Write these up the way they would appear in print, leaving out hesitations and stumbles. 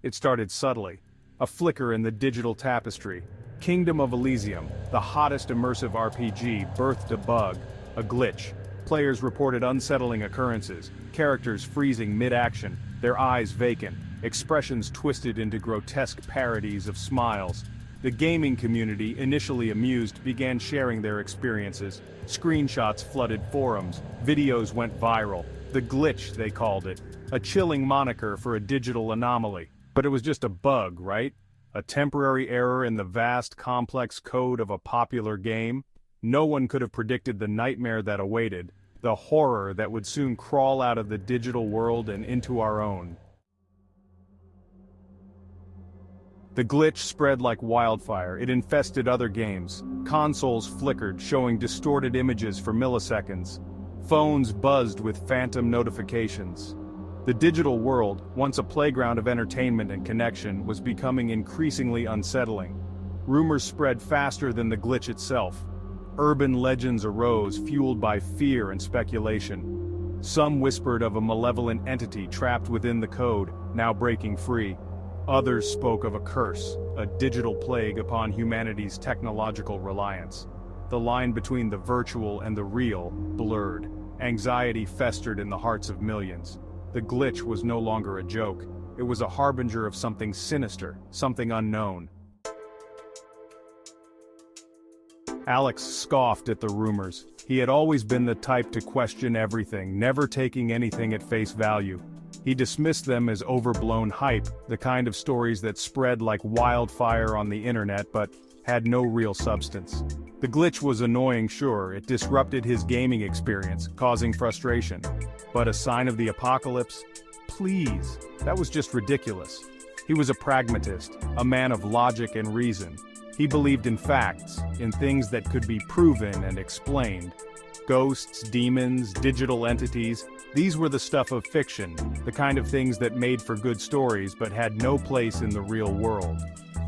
It started subtly. A flicker in the digital tapestry. Kingdom of Elysium, the hottest immersive RPG, birthed a bug, a glitch. Players reported unsettling occurrences, characters freezing mid-action, their eyes vacant, expressions twisted into grotesque parodies of smiles. The gaming community, initially amused, began sharing their experiences. Screenshots flooded forums, videos went viral. The glitch, they called it, a chilling moniker for a digital anomaly. But it was just a bug, right? A temporary error in the vast, complex code of a popular game. No one could have predicted the nightmare that awaited, the horror that would soon crawl out of the digital world and into our own. The glitch spread like wildfire. It infested other games. Consoles flickered, showing distorted images for milliseconds. Phones buzzed with phantom notifications. The digital world, once a playground of entertainment and connection, was becoming increasingly unsettling. Rumors spread faster than the glitch itself. Urban legends arose, fueled by fear and speculation. Some whispered of a malevolent entity trapped within the code, now breaking free. Others spoke of a curse, a digital plague upon humanity's technological reliance. The line between the virtual and the real blurred. Anxiety festered in the hearts of millions. The glitch was no longer a joke. It was a harbinger of something sinister, something unknown. Alex scoffed at the rumors. He had always been the type to question everything, never taking anything at face value. He dismissed them as overblown hype, the kind of stories that spread like wildfire on the internet but had no real substance. The glitch was annoying, sure, it disrupted his gaming experience, causing frustration. But a sign of the apocalypse? Please, that was just ridiculous. He was a pragmatist, a man of logic and reason. He believed in facts, in things that could be proven and explained. Ghosts, demons, digital entities, these were the stuff of fiction, the kind of things that made for good stories but had no place in the real world.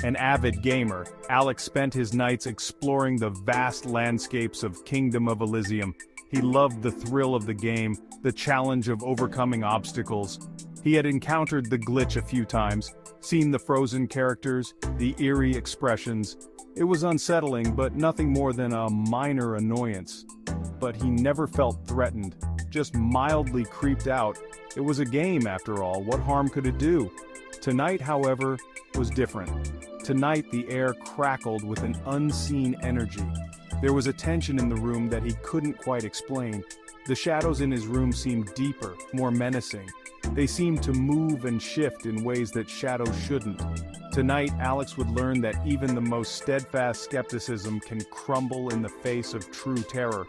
An avid gamer, Alex spent his nights exploring the vast landscapes of Kingdom of Elysium. He loved the thrill of the game, the challenge of overcoming obstacles. He had encountered the glitch a few times, seen the frozen characters, the eerie expressions. It was unsettling, but nothing more than a minor annoyance. But he never felt threatened, just mildly creeped out. It was a game, after all, what harm could it do? Tonight, however, was different. Tonight the air crackled with an unseen energy. There was a tension in the room that he couldn't quite explain. The shadows in his room seemed deeper, more menacing. They seemed to move and shift in ways that shadows shouldn't. Tonight, Alex would learn that even the most steadfast skepticism can crumble in the face of true terror.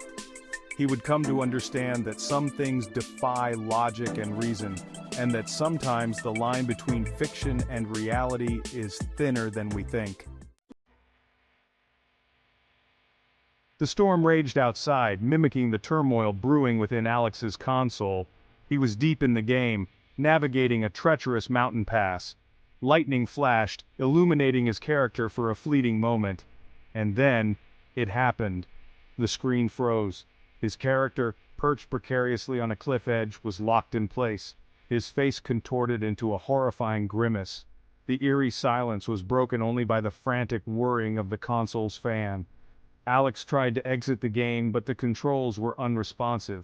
He would come to understand that some things defy logic and reason, and that sometimes the line between fiction and reality is thinner than we think. The storm raged outside, mimicking the turmoil brewing within Alex's console. He was deep in the game, navigating a treacherous mountain pass. Lightning flashed, illuminating his character for a fleeting moment. And then, it happened. The screen froze. His character, perched precariously on a cliff edge, was locked in place. His face contorted into a horrifying grimace. The eerie silence was broken only by the frantic whirring of the console's fan. Alex tried to exit the game, but the controls were unresponsive.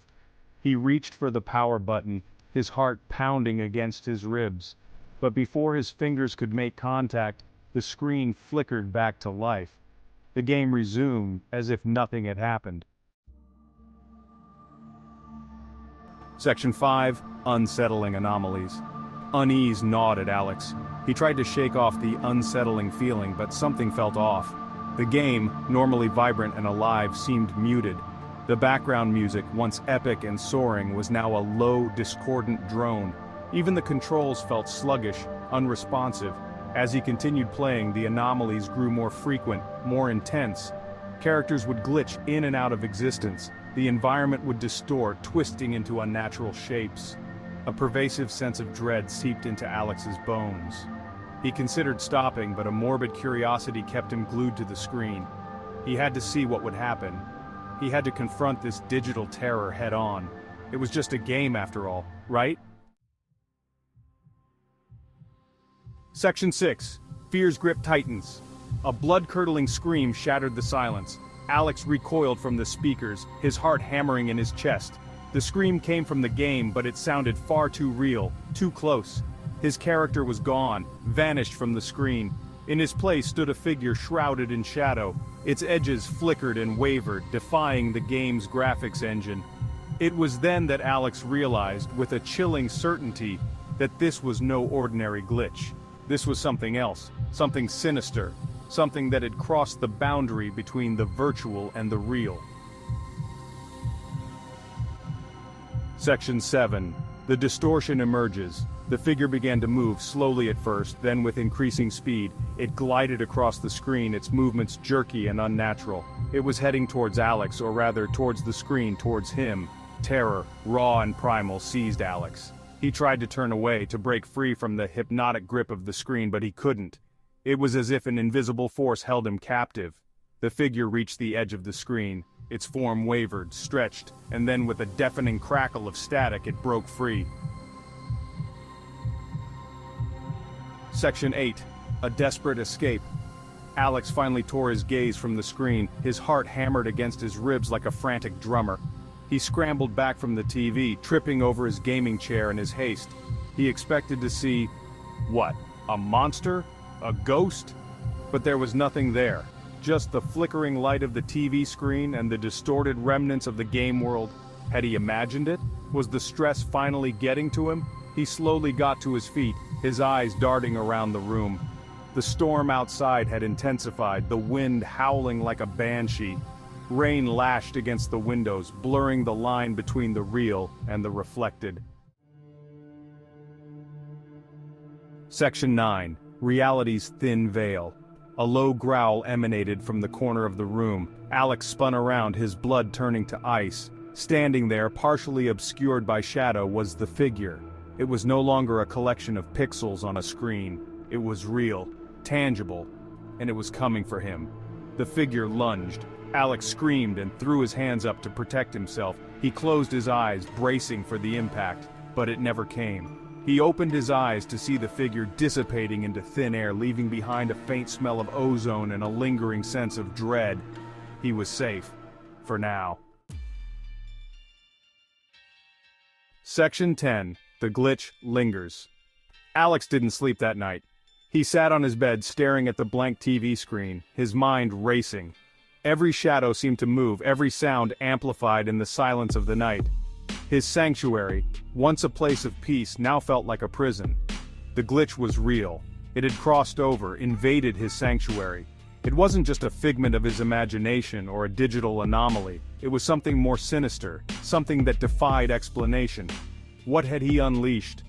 He reached for the power button, his heart pounding against his ribs. But before his fingers could make contact, the screen flickered back to life. The game resumed, as if nothing had happened. Section 5, Unsettling Anomalies. Unease gnawed at Alex. He tried to shake off the unsettling feeling, but something felt off. The game, normally vibrant and alive, seemed muted. The background music, once epic and soaring, was now a low, discordant drone. Even the controls felt sluggish, unresponsive. As he continued playing, the anomalies grew more frequent, more intense. Characters would glitch in and out of existence. The environment would distort, twisting into unnatural shapes. A pervasive sense of dread seeped into Alex's bones. He considered stopping, but a morbid curiosity kept him glued to the screen. He had to see what would happen. He had to confront this digital terror head-on. It was just a game after all, right? Section 6. Fear's grip tightens. A blood-curdling scream shattered the silence. Alex recoiled from the speakers, his heart hammering in his chest. The scream came from the game, but it sounded far too real, too close. His character was gone, vanished from the screen. In his place stood a figure shrouded in shadow. Its edges flickered and wavered, defying the game's graphics engine. It was then that Alex realized, with a chilling certainty, that this was no ordinary glitch. This was something else, something sinister, something that had crossed the boundary between the virtual and the real. Section 7. The distortion emerges. The figure began to move slowly at first, then with increasing speed, it glided across the screen, its movements jerky and unnatural. It was heading towards Alex, or rather towards the screen, towards him. Terror, raw and primal, seized Alex. He tried to turn away, to break free from the hypnotic grip of the screen, but he couldn't. It was as if an invisible force held him captive. The figure reached the edge of the screen. Its form wavered, stretched, and then with a deafening crackle of static it broke free. Section 8. A desperate escape. Alex finally tore his gaze from the screen, his heart hammered against his ribs like a frantic drummer. He scrambled back from the TV, tripping over his gaming chair in his haste. He expected to see... what? A monster? A ghost? But there was nothing there. Just the flickering light of the TV screen and the distorted remnants of the game world. Had he imagined it? Was the stress finally getting to him? He slowly got to his feet, his eyes darting around the room. The storm outside had intensified, the wind howling like a banshee. Rain lashed against the windows, blurring the line between the real and the reflected. Section 9. Reality's thin veil. A low growl emanated from the corner of the room. Alex spun around, his blood turning to ice. Standing there, partially obscured by shadow, was the figure. It was no longer a collection of pixels on a screen. It was real, tangible, and it was coming for him. The figure lunged. Alex screamed and threw his hands up to protect himself. He closed his eyes, bracing for the impact, but it never came. He opened his eyes to see the figure dissipating into thin air, leaving behind a faint smell of ozone and a lingering sense of dread. He was safe. For now. Section 10. The Glitch Lingers. Alex didn't sleep that night. He sat on his bed staring at the blank TV screen, his mind racing. Every shadow seemed to move, every sound amplified in the silence of the night. His sanctuary, once a place of peace, now felt like a prison. The glitch was real. It had crossed over, invaded his sanctuary. It wasn't just a figment of his imagination or a digital anomaly. It was something more sinister, something that defied explanation. What had he unleashed?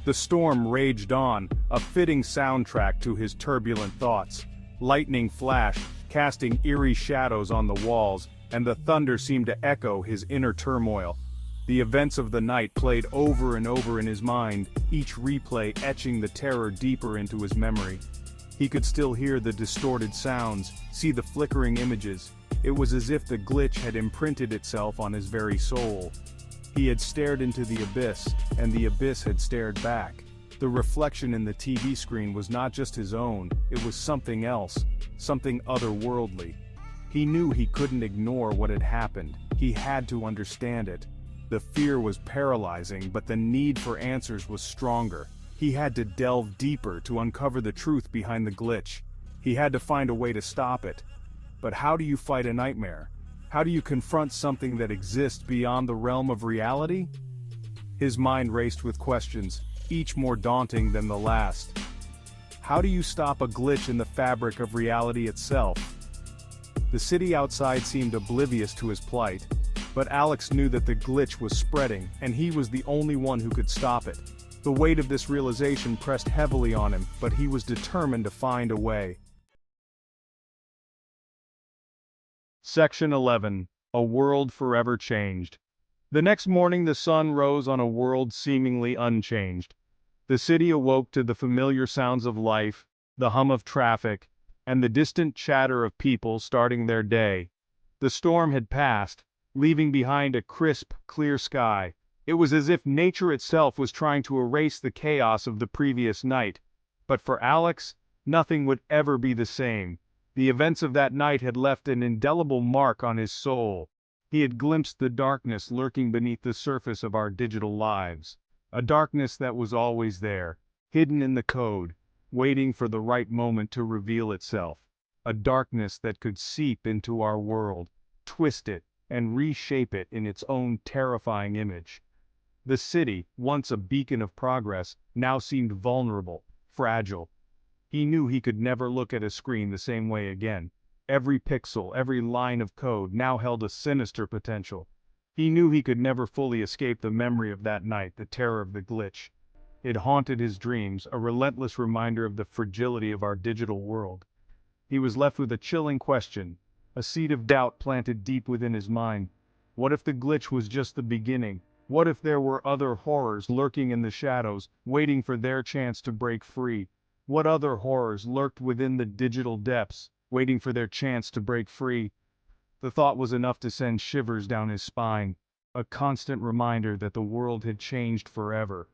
The storm raged on, a fitting soundtrack to his turbulent thoughts. Lightning flashed, casting eerie shadows on the walls, and the thunder seemed to echo his inner turmoil. The events of the night played over and over in his mind, each replay etching the terror deeper into his memory. He could still hear the distorted sounds, see the flickering images. It was as if the glitch had imprinted itself on his very soul. He had stared into the abyss, and the abyss had stared back. The reflection in the TV screen was not just his own, it was something else, something otherworldly. He knew he couldn't ignore what had happened. He had to understand it. The fear was paralyzing, but the need for answers was stronger. He had to delve deeper to uncover the truth behind the glitch. He had to find a way to stop it. But how do you fight a nightmare? How do you confront something that exists beyond the realm of reality? His mind raced with questions, each more daunting than the last. How do you stop a glitch in the fabric of reality itself? The city outside seemed oblivious to his plight. But Alex knew that the glitch was spreading, and he was the only one who could stop it. The weight of this realization pressed heavily on him, but he was determined to find a way. Section 11. A World Forever Changed. The next morning the sun rose on a world seemingly unchanged. The city awoke to the familiar sounds of life, the hum of traffic, and the distant chatter of people starting their day. The storm had passed, leaving behind a crisp, clear sky. It was as if nature itself was trying to erase the chaos of the previous night. But for Alex, nothing would ever be the same. The events of that night had left an indelible mark on his soul. He had glimpsed the darkness lurking beneath the surface of our digital lives. A darkness that was always there, hidden in the code, waiting for the right moment to reveal itself. A darkness that could seep into our world, twist it, and reshape it in its own terrifying image. The city, once a beacon of progress, now seemed vulnerable, fragile. He knew he could never look at a screen the same way again. Every pixel, every line of code now held a sinister potential. He knew he could never fully escape the memory of that night, the terror of the glitch. It haunted his dreams, a relentless reminder of the fragility of our digital world. He was left with a chilling question, a seed of doubt planted deep within his mind. What if the glitch was just the beginning? What if there were other horrors lurking in the shadows, waiting for their chance to break free? What other horrors lurked within the digital depths, waiting for their chance to break free? The thought was enough to send shivers down his spine, a constant reminder that the world had changed forever,